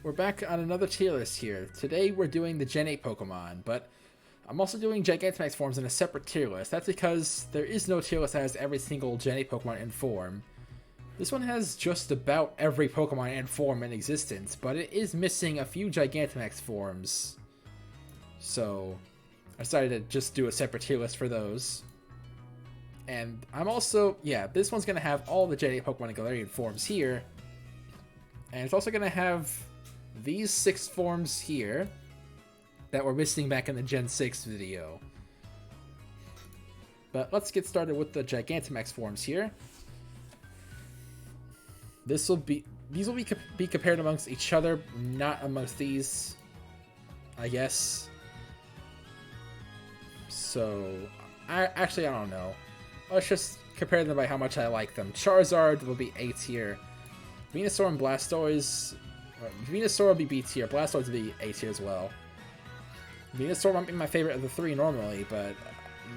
We're back on another tier list here. Today we're doing the Gen 8 Pokemon, but I'm also doing Gigantamax forms in a separate tier list. That's because there is no tier list that has every single Gen 8 Pokemon in form. This one has just about every Pokemon in form in existence, but it is missing a few Gigantamax forms. So I decided to just do a separate tier list for those. And I'm also, this one's going to have all the Gen 8 Pokemon in Galarian forms here. And it's also going to have these 6 forms here that were missing back in the Gen 6 video. But let's get started with the Gigantamax forms here. These will be compared amongst each other, not amongst these, I guess. So, I don't know. Let's just compare them by how much I like them. Charizard will be A tier. Venusaur and Blastoise... Venusaur will be B tier. Blastoise will be A tier as well. Venusaur might be my favorite of the 3 normally, but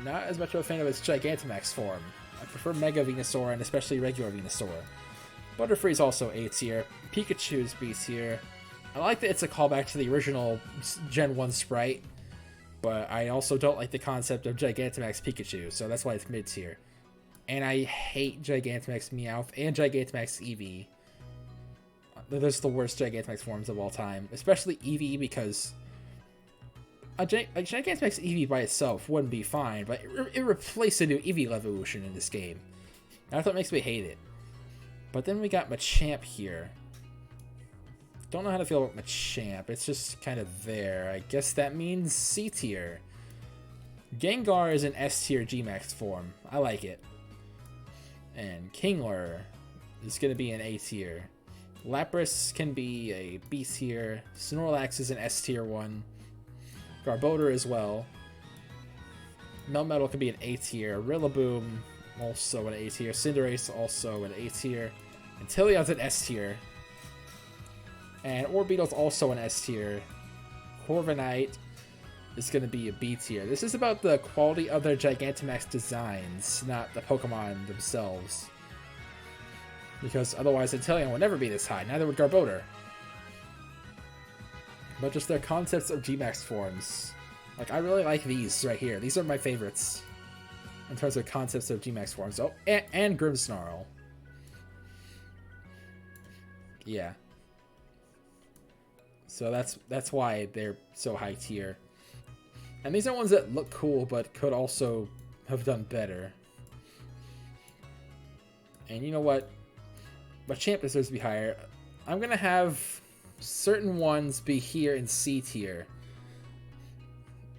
not as much of a fan of its Gigantamax form. I prefer Mega Venusaur and especially regular Venusaur. Butterfree is also A tier. Pikachu is B tier. I like that it's a callback to the original Gen 1 sprite, but I also don't like the concept of Gigantamax Pikachu, so that's why it's mid tier. And I hate Gigantamax Meowth and Gigantamax Eevee. Those are the worst Gigantamax forms of all time, especially Eevee, because a Gigantamax Eevee by itself wouldn't be fine, but it replaced a new Eevee evolution in this game. That's what makes me hate it. But then we got Machamp here. Don't know how to feel about Machamp. It's just kind of there. I guess that means C tier. Gengar is an S tier Gmax form. I like it. And Kingler is going to be an A tier. Lapras can be a B tier. Snorlax is an S tier one. Garbodor as well. Melmetal can be an A tier. Rillaboom also an A tier. Cinderace also an A tier. Inteleon's an S tier. And Orbeetle's also an S tier. Corviknight is going to be a B tier. This is about the quality of their Gigantamax designs, not the Pokemon themselves. Because otherwise Inteleon would never be this high, neither would Garbodor. But just their concepts of Gmax forms. Like, I really like these right here. These are my favorites in terms of concepts of Gmax forms. Oh, and Grimmsnarl. Yeah. So that's why they're so high tier. And these are ones that look cool, but could also have done better. And you know what? Machamp deserves to be higher. I'm going to have certain ones be here in C tier.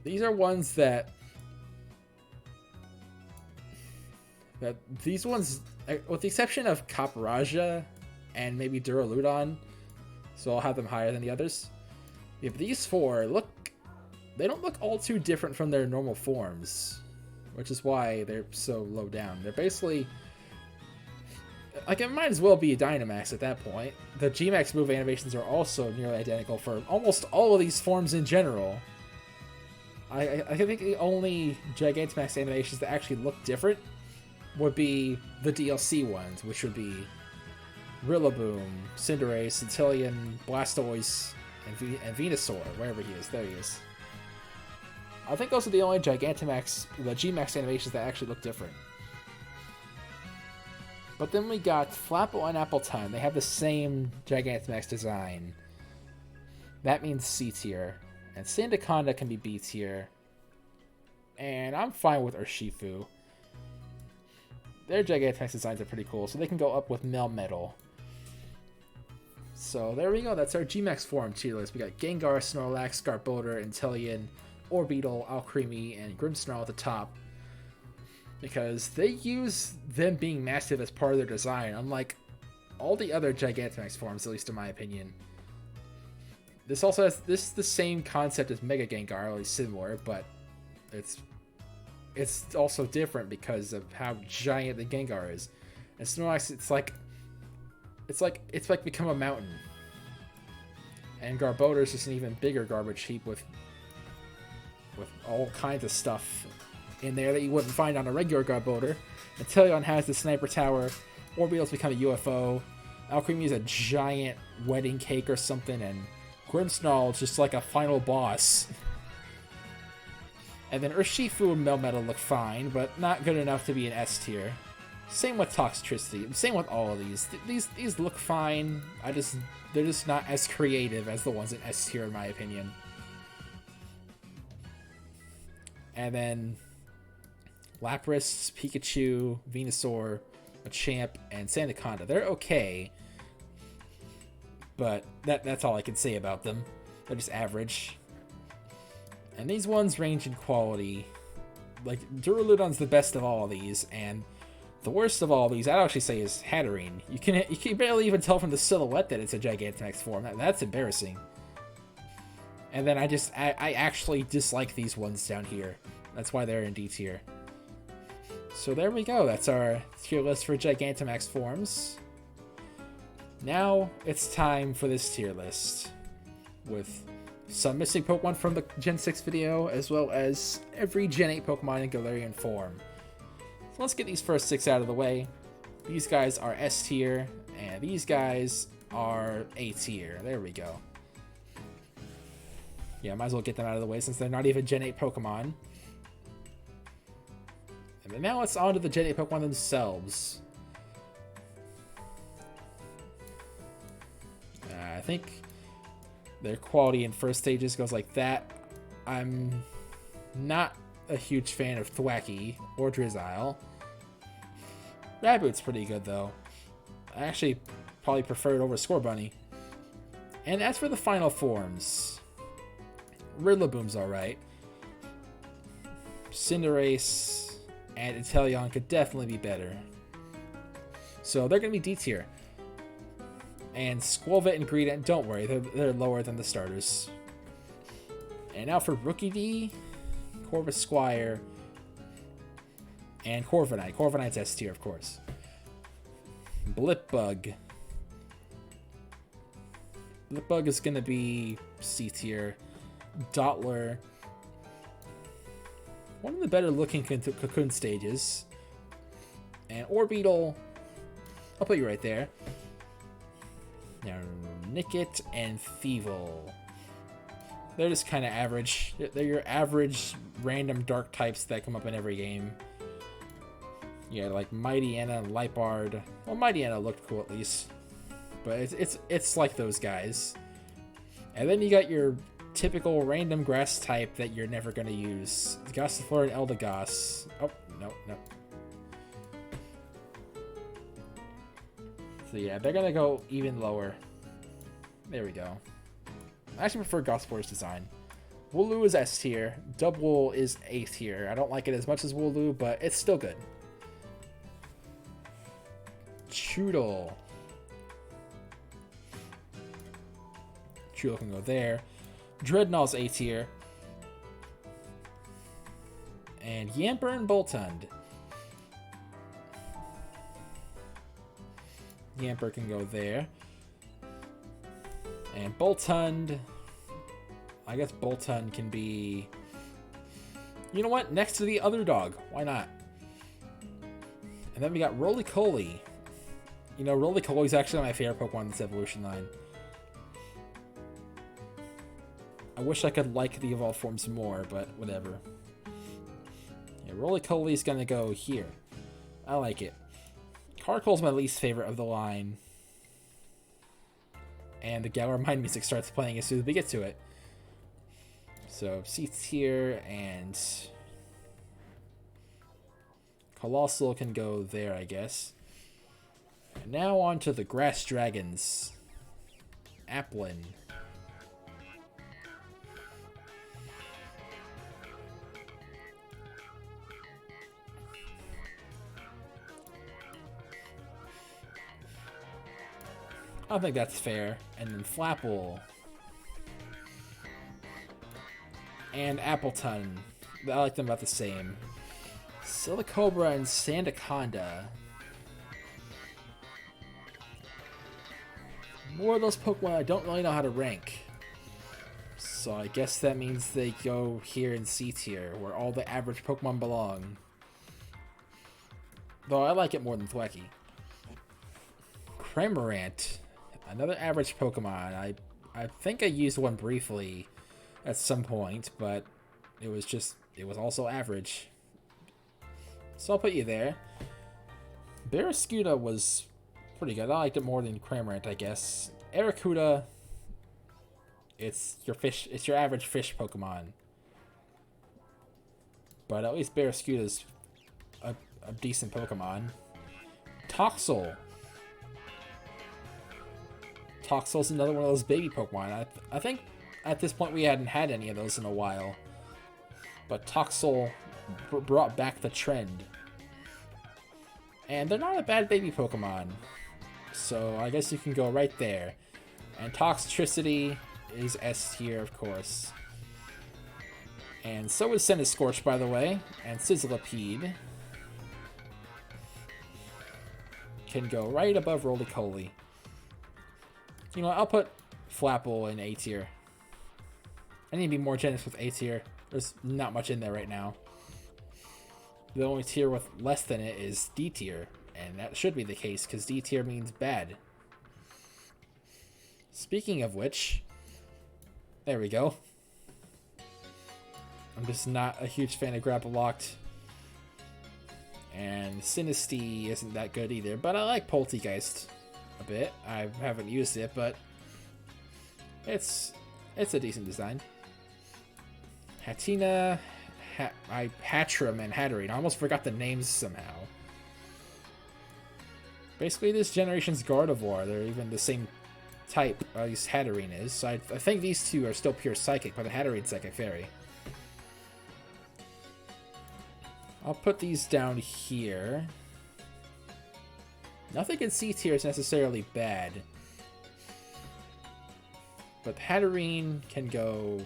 These are ones that these ones, with the exception of Caparaja and maybe Duraludon, so I'll have them higher than the others. If these 4 they don't look all too different from their normal forms, which is why they're so low down. They're basically, like, it might as well be a Dynamax at that point. The Gmax move animations are also nearly identical for almost all of these forms in general. I think the only Gigantamax animations that actually look different would be the DLC ones, which would be Rillaboom, Cinderace, Inteleon, Blastoise, and Venusaur, wherever he is. There he is. I think those are the only the Gmax animations that actually look different. But then we got Flapple and Appletun. They have the same Gigantamax design. That means C tier. And Sandaconda can be B tier. And I'm fine with Urshifu. Their Gigantamax designs are pretty cool, so they can go up with Melmetal. So there we go. That's our Gmax form tier list. We got Gengar, Snorlax, Garbodor, Inteleon, Orbeetle, Alcremie, and Grimmsnarl at the top. Because they use them being massive as part of their design, unlike all the other Gigantamax forms, at least in my opinion. This also has the same concept as Mega Gengar, at least similar, but it's also different because of how giant the Gengar is. And Snorlax, it's like become a mountain. And Garbodor is just an even bigger garbage heap with all kinds of stuff in there that you wouldn't find on a regular Garbodor. Inteleon has the Sniper Tower. Orbeetle's become a UFO. Alcremie is a giant wedding cake or something, and Grimmsnarl is just like a final boss. And then Urshifu and Melmetal look fine, but not good enough to be an S tier. Same with Toxtricity. Same with all of these. These look fine. They're just not as creative as the ones in S tier, in my opinion. And then Lapras, Pikachu, Venusaur, Machamp, and Sandaconda. They're okay, but that's all I can say about them. They're just average. And these ones range in quality. Like, Duraludon's the best of all of these, and the worst of all of these, I'd actually say, is Hatterene. You can barely even tell from the silhouette that it's a Gigantamax form. That's embarrassing. And then I actually dislike these ones down here. That's why they're in D tier. So there we go. That's our tier list for Gigantamax forms. Now it's time for this tier list, with some missing Pokemon from the Gen 6 video, as well as every Gen 8 Pokemon in Galarian form. So let's get these first 6 out of the way. These guys are S tier, and these guys are A tier. There we go. Yeah, might as well get them out of the way since they're not even Gen 8 Pokemon. And then now it's on to the Gen 8 Pokemon themselves. I think their quality in first stages goes like that. I'm not a huge fan of Thwackey or Drizzile. Raboot's pretty good though. I actually probably prefer it over Scorbunny. And as for the final forms, Rillaboom's alright. Cinderace and Inteleon could definitely be better. So they're going to be D tier. And Squirtle and Greedent, don't worry, they're lower than the starters. And now for Rookie D, Corvisquire, and Corviknight. Corviknight's S tier, of course. Blipbug. Blipbug is going to be C tier. Dottler. One of the better looking Cocoon stages. And Orbeetle. I'll put you right there. Now, Nickit and Thievul. They're just kind of average. They're your average random dark types that come up in every game. Yeah, like Mightyena and Lipard. Well, Mightyena looked cool at least. But it's like those guys. And then you got your typical random grass type that you're never going to use. Gossifleur and Eldegoss. Oh, no. So yeah, they're going to go even lower. There we go. I actually prefer Gossifleur's design. Wooloo is S tier. Dubwool is A tier. I don't like it as much as Wooloo, but it's still good. Choodle. Choodle can go there. Dreadnought's A tier. And Yamper and Boltund. Yamper can go there. And Boltund. I guess Boltund can be... You know what? Next to the other dog. Why not? And then we got Roly-Poly. You know, Roly-Poly's actually my favorite Pokemon in this evolution line. I wish I could like the evolved forms more, but whatever. Yeah, Roly-Poly's gonna go here. I like it. Carkle's my least favorite of the line. And the Galar Mind music starts playing as soon as we get to it. So, C tier and... Colossal can go there, I guess. And now on to the Grass Dragons. Applin. I don't think that's fair. And then Flapple. And Appleton. I like them about the same. Silicobra and Sandaconda. More of those Pokemon I don't really know how to rank. So I guess that means they go here in C tier, where all the average Pokemon belong. Though I like it more than Thwackey. Cramorant. Another average Pokemon. I think I used one briefly at some point, but it was also average. So I'll put you there. Barraskewda was pretty good. I liked it more than Cramorant, I guess. Arrokuda, it's your average fish Pokemon. But at least Barraskewda's a decent Pokemon. Toxel. Toxel's another one of those baby Pokemon. I think at this point we hadn't had any of those in a while. But Toxel brought back the trend. And they're not a bad baby Pokemon. So I guess you can go right there. And Toxtricity is S tier, of course. And so is Centiskorch, by the way. And Sizzlipede can go right above Roly-Poly. You know what, I'll put Flapple in A tier. I need to be more generous with A tier. There's not much in there right now. The only tier with less than it is D tier. And that should be the case, because D tier means bad. Speaking of which, there we go. I'm just not a huge fan of Grapple Locked. And Sinistea isn't that good either, but I like Poltegeist a bit. I haven't used it, but it's a decent design. Hatenna, Hatterene, and Hatterene. I almost forgot the names somehow. Basically, this generation's Gardevoir. They're even the same type, at least Hatterene is. So I think these two are still pure Psychic, but the Hatterene's Psychic Fairy. I'll put these down here. Nothing in C tier is necessarily bad. But Hatterene can go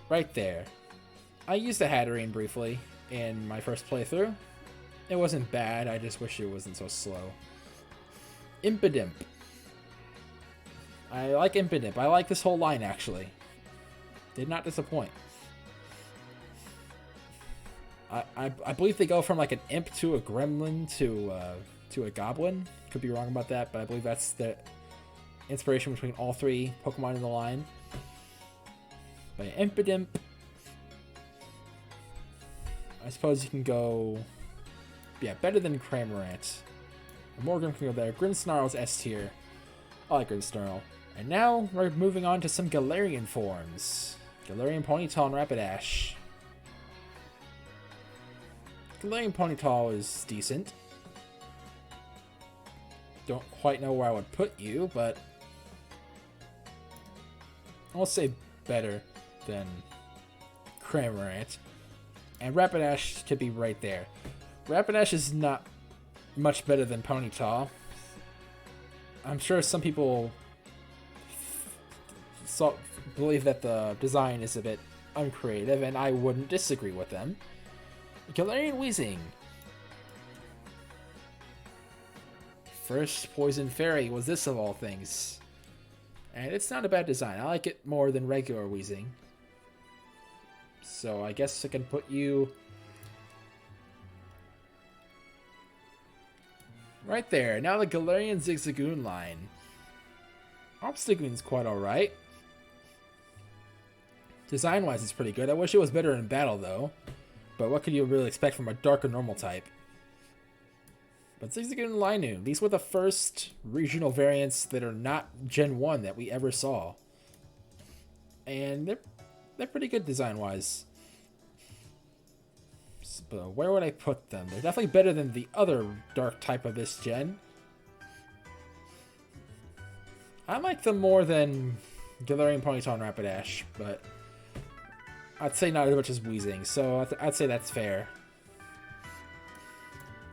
right there. I used the Hatterene briefly in my first playthrough. It wasn't bad, I just wish it wasn't so slow. Impidimp. I like Impidimp. I like this whole line, actually. Did not disappoint. I believe they go from like an imp to a gremlin to a goblin. Could be wrong about that, but I believe that's the inspiration between all three Pokemon in the line. But Impidimp, I suppose you can go, yeah, better than Cramorant. Morgan can go there. Grimmsnarl's S tier. I like Grimmsnarl. And now we're moving on to some Galarian forms. Galarian Ponyta and Rapidash. Galarian Ponyta is decent. Don't quite know where I would put you, but I'll say better than Cramorant. And Rapidash could be right there. Rapidash is not much better than Ponyta. I'm sure some people believe that the design is a bit uncreative, and I wouldn't disagree with them. Galarian Weezing. First Poison Fairy was this of all things. And it's not a bad design. I like it more than regular Weezing. So I guess I can put you right there. Now the Galarian Zigzagoon line. Obstagoon's quite alright. Design-wise, it's pretty good. I wish it was better in battle, though. But what could you really expect from a darker normal type? But Zigzagoon and Linoon, these were the first regional variants that are not Gen 1 that we ever saw. And they're pretty good design-wise. But where would I put them? They're definitely better than the other dark type of this gen. I like them more than Galarian Ponyta and Rapidash, but I'd say not as much as Weezing, so I'd say that's fair.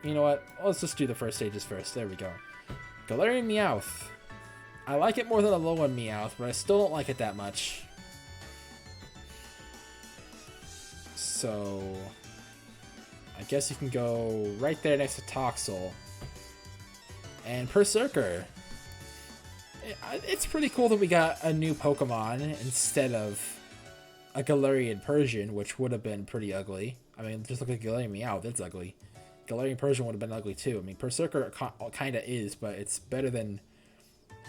You know what? Let's just do the first stages first. There we go. Galarian Meowth. I like it more than a Alolan Meowth, but I still don't like it that much. So I guess you can go right there next to Toxel. And Berserker. It's pretty cool that we got a new Pokemon instead of a Galarian Persian, which would have been pretty ugly. I mean, just look at Galarian Meowth, it's ugly. Galarian Persian would have been ugly too. I mean, Berserker kind of is, but it's better than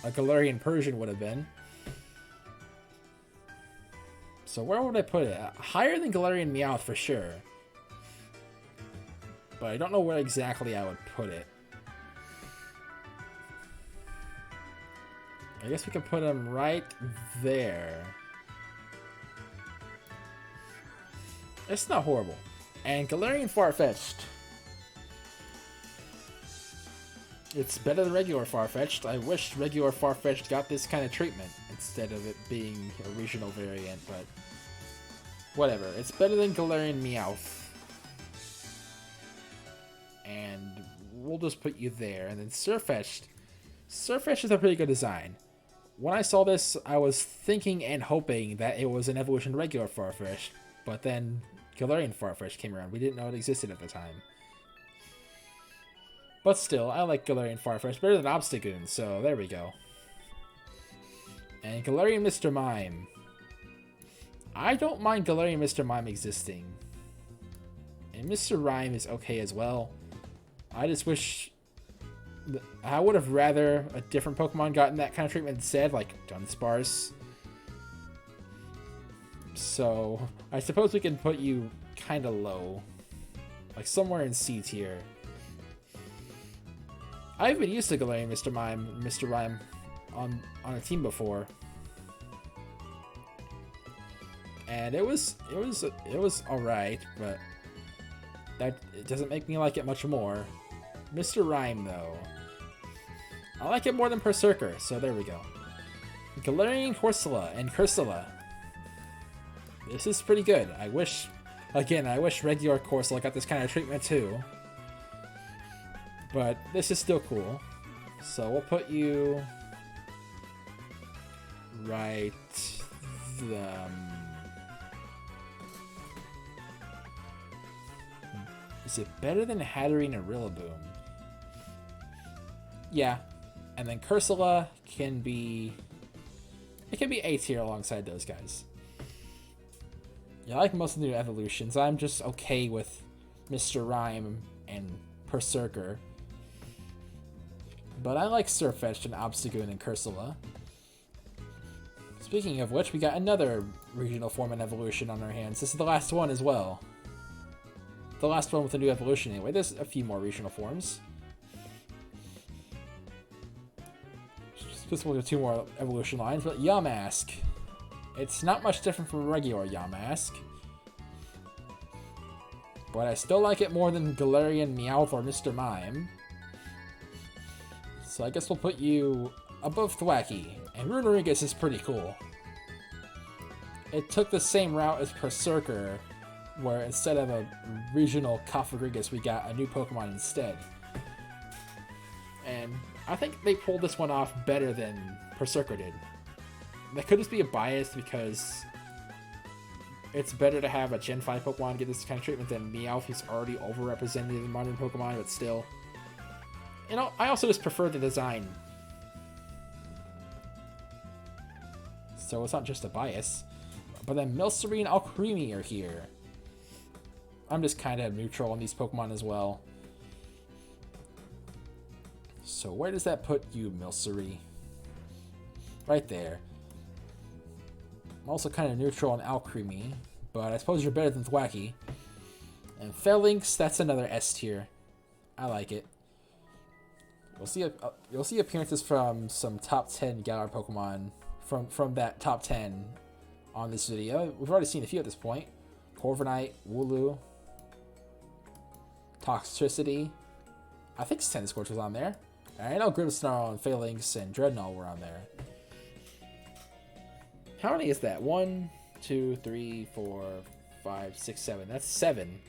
a Galarian Persian would have been. So where would I put it? Higher than Galarian Meowth for sure. But I don't know where exactly I would put it. I guess we could put him right there. It's not horrible. And Galarian Farfetch'd. It's better than regular Farfetch'd. I wish regular Farfetch'd got this kind of treatment instead of it being a regional variant, but whatever. It's better than Galarian Meowth. And we'll just put you there. And then Surfetch'd. Surfetch'd is a pretty good design. When I saw this, I was thinking and hoping that it was an evolution to regular Farfetch'd, but then Galarian Farfetch'd came around. We didn't know it existed at the time. But still, I like Galarian Farfetch'd better than Obstagoon, so there we go. And Galarian Mr. Mime. I don't mind Galarian Mr. Mime existing. And Mr. Rhyme is okay as well. I just wish... I would have rather a different Pokemon gotten that kind of treatment instead, like Dunsparce. So, I suppose we can put you kind of low. Like somewhere in C tier. I've been used to Galarian Mr. Mime, Mr. Rhyme on a team before. And it was alright, but it doesn't make me like it much more. Mr. Rhyme though. I like it more than Berserker, so there we go. Galarian Corsola and Cursula. This is pretty good. I wish regular Corsola got this kind of treatment too. But this is still cool. So we'll put you right... Is it better than Hatterene and Rillaboom? Yeah. And then Cursula can be... It can be A tier alongside those guys. Yeah, I like most of the new evolutions. I'm just okay with Mr. Rhyme and Berserker. But I like Surfetch'd and Obstagoon and Cursula. Speaking of which, we got another regional form and evolution on our hands. This is the last one as well. The last one with a new evolution anyway. There's a few more regional forms. Just we'll do 2 more evolution lines, but Yamask. It's not much different from regular Yamask. But I still like it more than Galarian Meowth or Mr. Mime. So I guess we'll put you above Thwackey. And Runerigus is pretty cool. It took the same route as Berserker, where instead of a regional Cofagrigus, we got a new Pokemon instead. And I think they pulled this one off better than Berserker did. That could just be a bias because it's better to have a Gen 5 Pokemon get this kind of treatment than Meowth, who's already overrepresented in modern Pokemon, but still. You know, I also just prefer the design. So it's not just a bias. But then Milcery and Alcremie are here. I'm just kind of neutral on these Pokemon as well. So where does that put you, Milcery? Right there. I'm also kind of neutral on Alcremie, but I suppose you're better than Thwackey. And Phalanx, that's another S tier. I like it. You'll see appearances from some top 10 Galar Pokemon from that top 10 on this video. We've already seen a few at this point. Corviknight, Wooloo, Toxtricity. I think Sandiscorch was on there. I know Grimmsnarl and Phalanx and Dreadnought were on there. How many is that? 1, 2, 3, 4, 5, 6, 7. That's 7.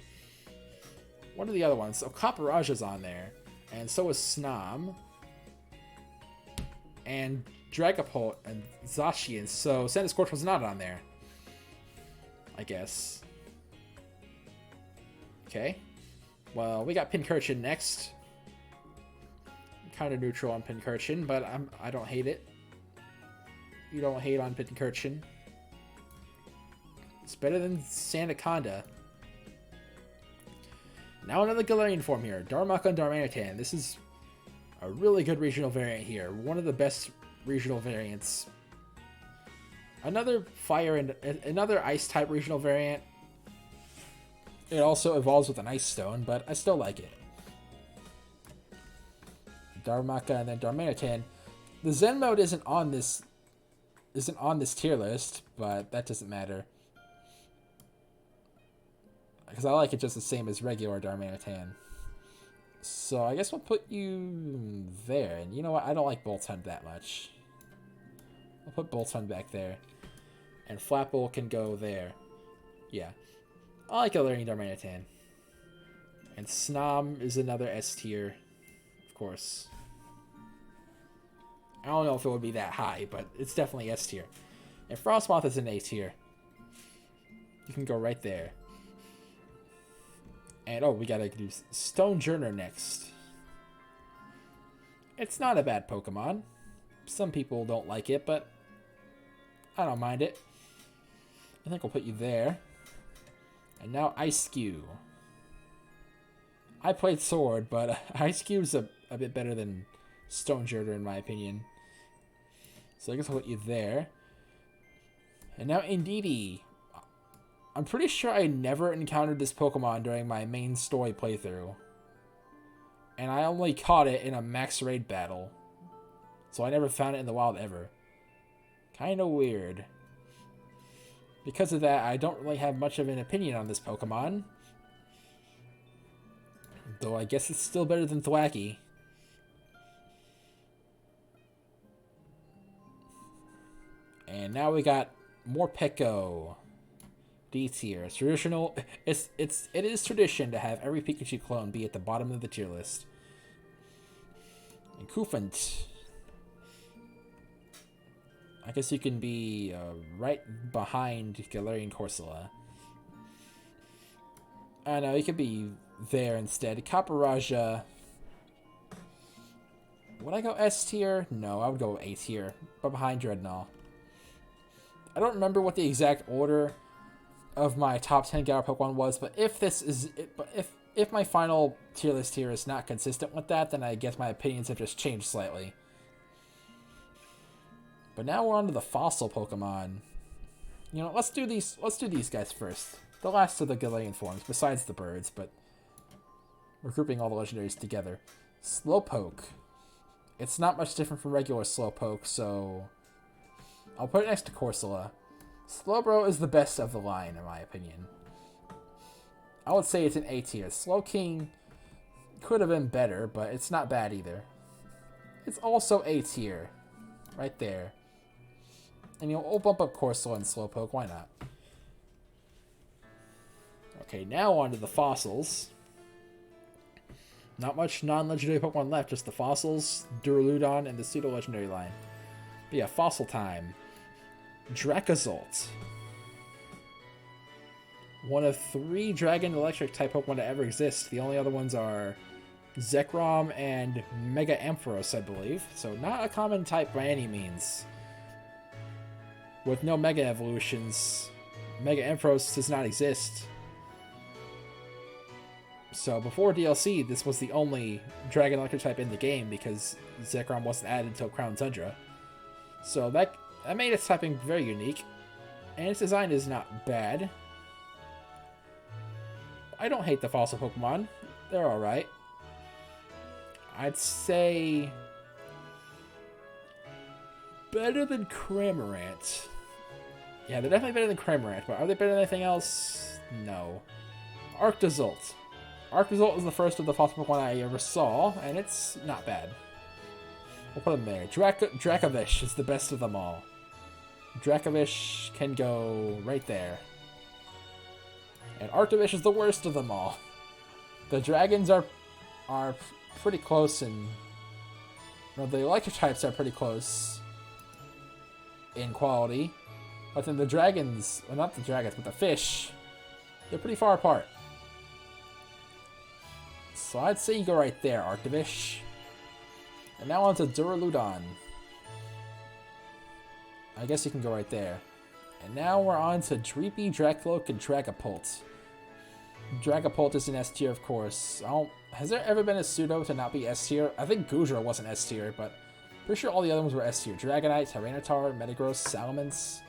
What are the other ones? Oh, Copperaja's on there. And so is Snom. And Dragapult and Zacian. So Sandiscorch was not on there, I guess. Okay. Well, we got Pinkerton next. Kind of neutral on Pinkerton, but I don't hate it. You don't hate on Pinkerton. It's better than Sandaconda. Now another Galarian form here. Darmaka and Darmanitan. This is a really good regional variant here. One of the best regional variants. Another fire and another ice type regional variant. It also evolves with an ice stone, but I still like it. Darmaka and then Darmanitan. The Zen mode isn't on this tier list, but that doesn't matter. Because I like it just the same as regular Darmanitan. So I guess we'll put you there. And you know what? I don't like Boltund that much. I'll put Boltund back there. And Flapple can go there. Yeah. I like Galarian Darmanitan. And Snom is another S tier. Of course. I don't know if it would be that high, but it's definitely S tier. And Frostmoth is an A tier. You can go right there. And, oh, we gotta do Stonejourner next. It's not a bad Pokemon. Some people don't like it, but I don't mind it. I think we'll put you there. And now Ice-Cube. I played Sword, but Ice-Cube's a bit better than Stonejourner in my opinion. So I guess I'll put you there. And now Indeedee. I'm pretty sure I never encountered this Pokemon during my main story playthrough. And I only caught it in a max raid battle. So I never found it in the wild ever. Kinda weird. Because of that, I don't really have much of an opinion on this Pokemon. Though I guess it's still better than Thwackey. And now we got Morpeko. D tier. It's traditional. It is tradition to have every Pikachu clone be at the bottom of the tier list. And Koofant. I guess you can be right behind Galarian Corsola. I know you could be there instead. Caparaja. Would I go S tier? No, I would go A tier, but behind Dreadnought. I don't remember what the exact order of my top 10 Galar Pokemon was, but if my final tier list here is not consistent with that, then I guess my opinions have just changed slightly. But now we're on to the fossil Pokemon. You know, let's do these guys first. The last of the Galarian forms, besides the birds, but we're grouping all the legendaries together. Slowpoke. It's not much different from regular Slowpoke, so I'll put it next to Corsola. Slowbro is the best of the line, in my opinion. I would say it's an A tier. Slowking could have been better, but it's not bad either. It's also A tier. Right there. And we'll bump up Corsola and Slowpoke, why not? Okay, now on to the fossils. Not much non-legendary Pokemon left, just the fossils, Duraludon, and the pseudo-legendary line. But yeah, fossil time. Dracozolt. One of 3 Dragon Electric type Pokemon to ever exist. The only other ones are Zekrom and Mega Ampharos, I believe. So not a common type by any means. With no Mega Evolutions, Mega Ampharos does not exist. So before DLC, this was the only Dragon Electric type in the game because Zekrom wasn't added until Crown Tundra. So that made its typing very unique, and its design is not bad. I don't hate the fossil Pokemon. They're alright. I'd say better than Cramorant. Yeah, they're definitely better than Cramorant, but are they better than anything else? No. Arctozolt. Arctozolt is the first of the fossil Pokemon I ever saw, and it's not bad. We'll put him there. Dracovish is the best of them all. Dracovish can go right there. And Arctovish is the worst of them all. The dragons are pretty close, and the electric types are pretty close in quality. But then the dragons, well, not the dragons, but the fish, they're pretty far apart. So I'd say you go right there, Arctovish. And now on to Duraludon. I guess you can go right there. And now we're on to Dreepy, Dracloak, and Dragapult. Dragapult is an S tier, of course. Has there ever been a pseudo to not be S tier? I think Goodra wasn't S tier, but pretty sure all the other ones were S tier. Dragonite, Tyranitar, Metagross, Salamence,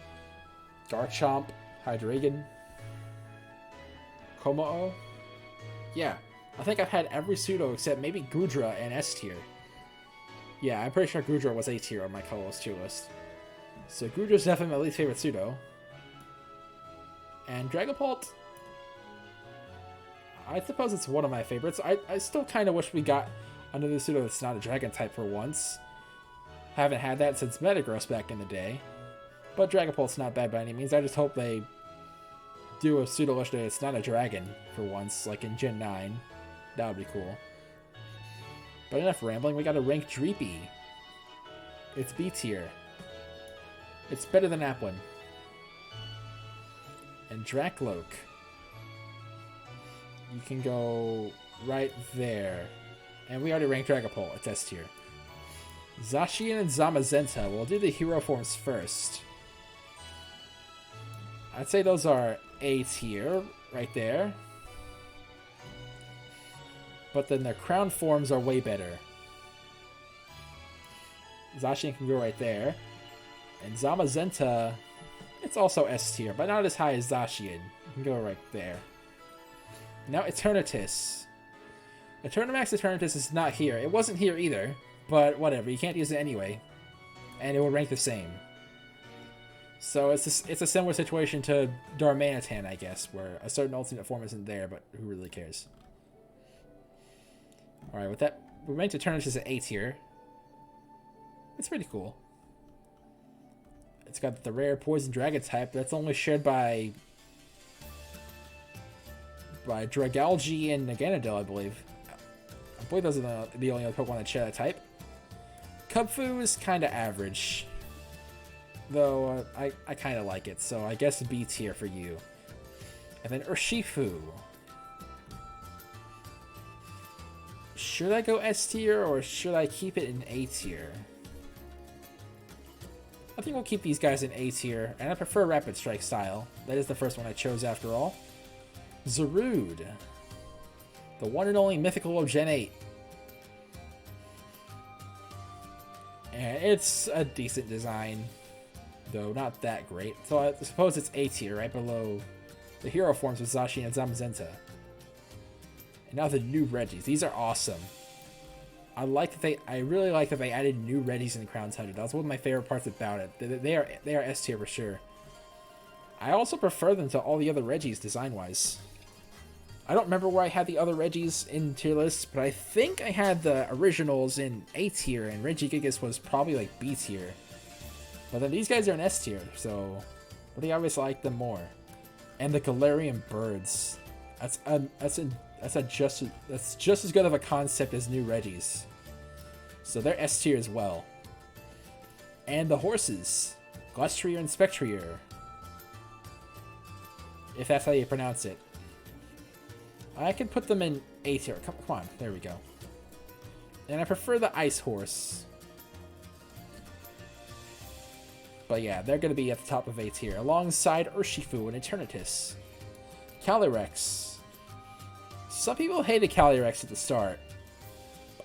Garchomp, Hydreigon, Komao. Yeah, I think I've had every pseudo except maybe Goodra and S tier. Yeah, I'm pretty sure Goodra was A tier on my colorless tier list. So Goodra's definitely my least favorite pseudo. And Dragapult, I suppose it's one of my favorites. I still kind of wish we got another pseudo that's not a dragon type for once. Haven't had that since Metagross back in the day. But Dragapult's not bad by any means. I just hope they do a pseudo legendary that's not a dragon for once, like in Gen 9. That would be cool. But enough rambling, we got a rank Dreepy. It's B tier. It's better than Applin. And Dracloak. You can go right there. And we already ranked Dragapult. It's S tier. Zacian and Zamazenta. We'll do the hero forms first. I'd say those are A tier right there. But then their crown forms are way better. Zacian can go right there. And Zamazenta, it's also S tier, but not as high as Zacian. You can go right there. Now Eternatus. Eternamax Eternatus is not here. It wasn't here either, but whatever. You can't use it anyway. And it will rank the same. So it's a similar situation to Darmanitan, I guess, where a certain ultimate form isn't there, but who really cares? Alright, with that, we ranked Eternatus at A tier. It's pretty cool. It's got the rare Poison Dragon type, but that's only shared by Dragalge and Naganadel, I believe. I believe those are the only other Pokemon that share that type. Kubfu is kind of average. Though, I kind of like it, so I guess B tier for you. And then Urshifu. Should I go S tier, or should I keep it in A tier? I think we'll keep these guys in A tier, and I prefer Rapid Strike style. That is the first one I chose after all. Zarude. The one and only mythical of Gen 8. And it's a decent design, though not that great. So I suppose it's A tier, right below the hero forms with Zacian and Zamazenta. And now the new Regis. These are awesome. I really like that they added new Regis in Crown Tundra. That was one of my favorite parts about it. They are S tier for sure. I also prefer them to all the other Regis design-wise. I don't remember where I had the other Regis in tier lists, but I think I had the originals in A tier, and Regigigas was probably like B tier. But then these guys are in S tier, so I obviously like them more. And the Galarian birds. That's just as good of a concept as new Regis. So they're S tier as well. And the horses. Glustrier and Spectrier. If that's how you pronounce it. I can put them in A tier. Come on, there we go. And I prefer the Ice Horse. But yeah, they're going to be at the top of A tier, alongside Urshifu and Eternatus. Calirex. Some people hated Calirex at the start.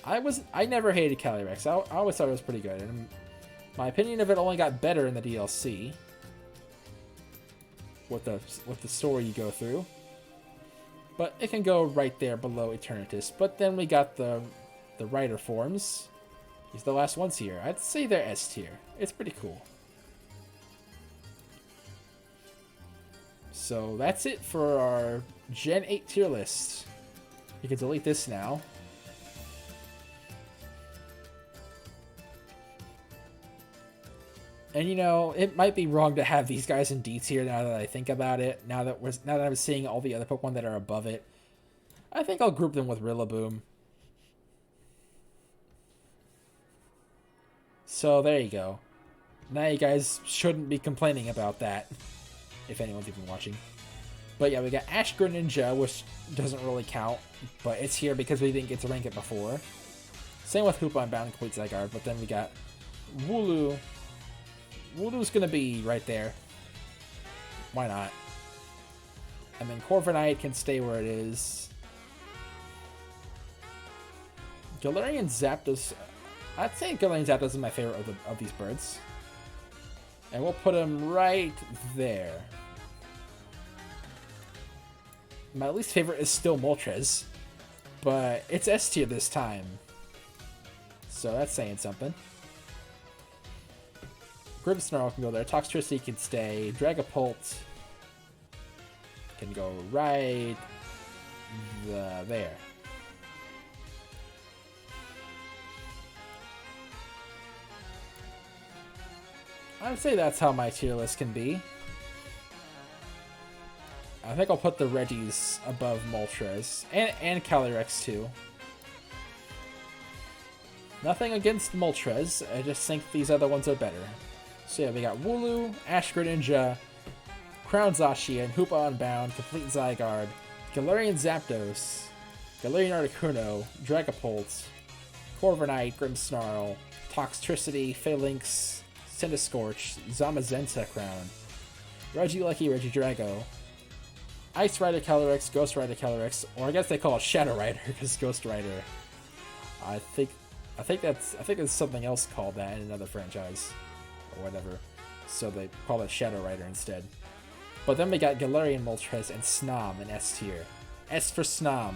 I never hated Calirex. I always thought it was pretty good. And my opinion of it only got better in the DLC. With the story you go through. But it can go right there below Eternatus. But then we got the Rider forms. These are the last ones here. I'd say they're S tier. It's pretty cool. So that's it for our Gen 8 tier list. You can delete this now. And you know, it might be wrong to have these guys in D tier now that I think about it. Now that I'm seeing all the other Pokemon that are above it. I think I'll group them with Rillaboom. So there you go. Now you guys shouldn't be complaining about that. If anyone's even watching. But yeah, we got Ash Greninja, which doesn't really count. But it's here because we didn't get to rank it before. Same with Hoopa and Bound Complete Zygarde. But then we got Wooloo. Wooloo's going to be right there. Why not? And then Corviknight can stay where it is. Galarian Zapdos. I'd say Galarian Zapdos is my favorite of these birds. And we'll put him right there. My least favorite is still Moltres, but it's S tier this time. So that's saying something. Grimmsnarl can go there. Toxtricity can stay. Dragapult can go right there. I would say that's how my tier list can be. I think I'll put the Regis above Moltres. And Calirex too. Nothing against Moltres, I just think these other ones are better. So yeah, we got Wooloo, Ash Greninja, Crown Zacian, Hoopa Unbound, Complete Zygarde, Galarian Zapdos, Galarian Articuno, Dragapult, Corviknight, Grimmsnarl, Toxtricity, Phalanx, Centiskorch, Zamazenta Crown, Regieleki, Regidrago, Ice Rider Calirex, Ghost Rider Calirex, or I guess they call it Shadow Rider because Ghost Rider. I think there's something else called that in another franchise or whatever. So they call it Shadow Rider instead. But then we got Galarian Moltres and Snom in S tier. S for Snom.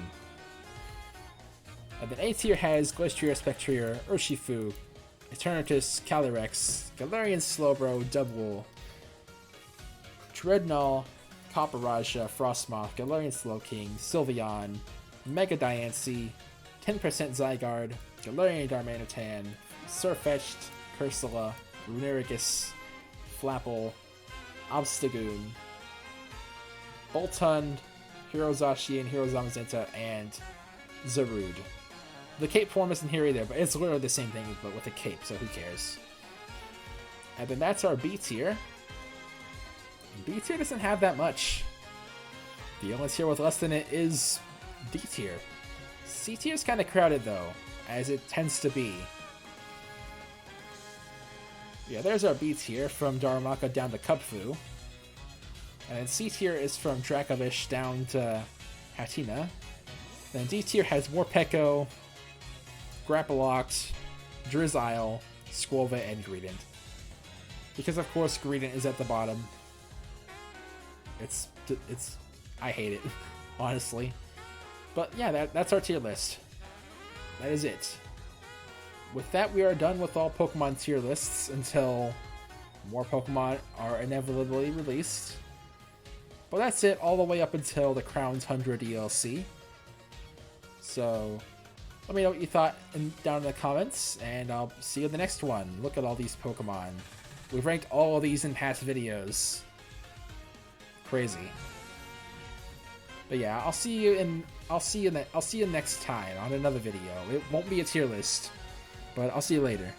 And then A tier has Glastrier, Spectrier, Urshifu, Eternatus, Calirex, Galarian Slowbro, Dubwool, Dreadnought, Copperajah, Frostmoth, Galarian Slowking, Sylveon, Mega Diancie, 10% Zygarde, Galarian Darmanitan, Sirfetch'd, Cursula, Runerigus, Flapple, Obstagoon, Boltund, Hero Zacian, Hero Zamazenta, and Zarude. The cape form isn't here either, but it's literally the same thing, but with a cape, so who cares? And then that's our B tier. B tier doesn't have that much. The only tier with less than it is D tier. C tier is kind of crowded though, as it tends to be. Yeah, there's our B tier from Darumaka down to Cubfu. And then C tier is from Dracovish down to Hatina. Then D tier has Morpeko, Grapploct, Drizzile, Squova, and Greedent. Because of course Greedent is at the bottom. I hate it, honestly. But yeah, that's our tier list. That is it. With that, we are done with all Pokemon tier lists until more Pokemon are inevitably released. But that's it all the way up until the Crown Tundra DLC. So let me know what you thought down in the comments, and I'll see you in the next one. Look at all these Pokemon. We've ranked all of these in past videos. Crazy. But yeah, I'll see you next time on another video. It won't be a tier list, but I'll see you later.